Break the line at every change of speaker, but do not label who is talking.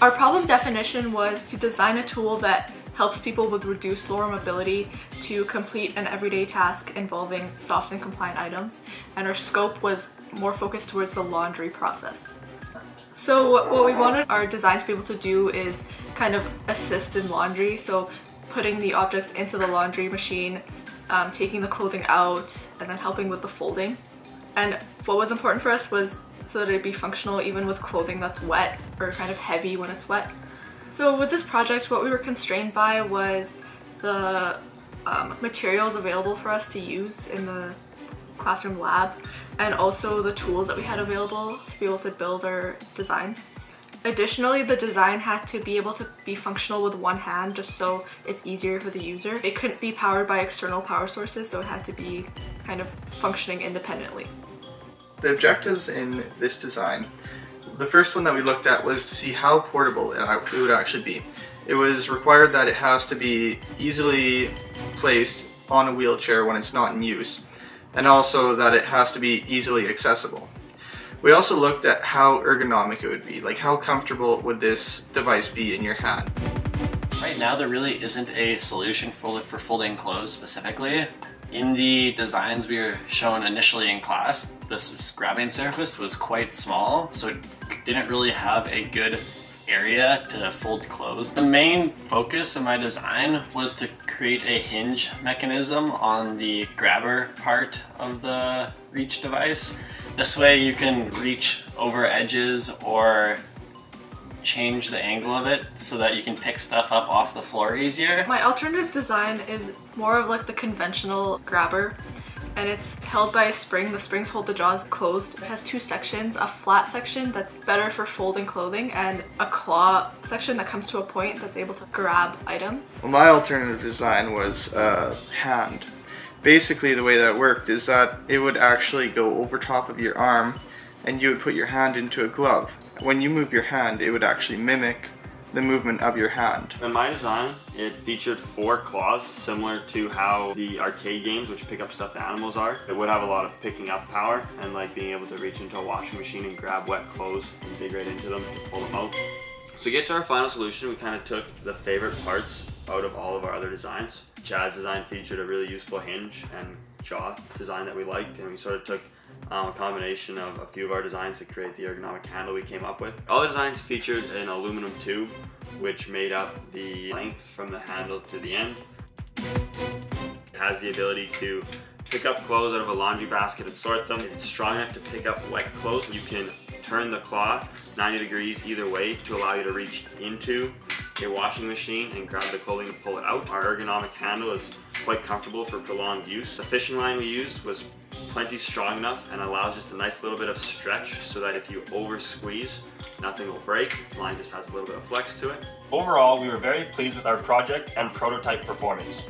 Our problem definition was to design a tool that helps people with reduced lower mobility to complete an everyday task involving soft and compliant items, and our scope was more focused towards the laundry process. So what we wanted our design to be able to do is kind of assist in laundry, so putting the objects into the laundry machine, taking the clothing out, and then helping with the folding. And what was important for us was so that it'd be functional even with clothing that's wet or kind of heavy when it's wet. So with this project, what we were constrained by was the materials available for us to use in the classroom lab, and also the tools that we had available to be able to build our design. Additionally, the design had to be able to be functional with one hand, just so it's easier for the user. It couldn't be powered by external power sources, so it had to be kind of functioning independently.
The objectives in this design, the first one that we looked at was to see how portable it would actually be. It was required that it has to be easily placed on a wheelchair when it's not in use, and also that it has to be easily accessible. We also looked at how ergonomic it would be, like how comfortable would this device be in your hand.
Right now there really isn't a solution for folding clothes specifically. In the designs we were shown initially in class, this grabbing surface was quite small, so it didn't really have a good area to fold clothes. The main focus of my design was to create a hinge mechanism on the grabber part of the reach device. This way you can reach over edges or change the angle of it so that you can pick stuff up off the floor easier.
My alternative design is more of like the conventional grabber, and it's held by a spring. The springs hold the jaws closed. It has two sections, a flat section that's better for folding clothing and a claw section that comes to a point that's able to grab items.
Well, my alternative design was hand. Basically the way that worked is that it would actually go over top of your arm and you would put your hand into a glove. When you move your hand, it would actually mimic the movement of your hand.
In my design, it featured 4 claws, similar to how the arcade games, which pick up stuffed animals, are. It would have a lot of picking up power and like being able to reach into a washing machine and grab wet clothes and dig right into them to pull them out. So to get to our final solution, we kind of took the favorite parts out of all of our other designs. Chad's design featured a really useful hinge and jaw design that we liked, and we sort of took a combination of a few of our designs to create the ergonomic handle we came up with. All the designs featured an aluminum tube which made up the length from the handle to the end. It has the ability to pick up clothes out of a laundry basket and sort them. It's strong enough to pick up wet clothes. You can turn the claw 90 degrees either way to allow you to reach into a washing machine and grab the clothing and pull it out. Our ergonomic handle is quite comfortable for prolonged use. The fishing line we used was plenty strong enough and allows just a nice little bit of stretch so that if you over squeeze, nothing will break. The line just has a little bit of flex to it.
Overall, we were very pleased with our project and prototype performance.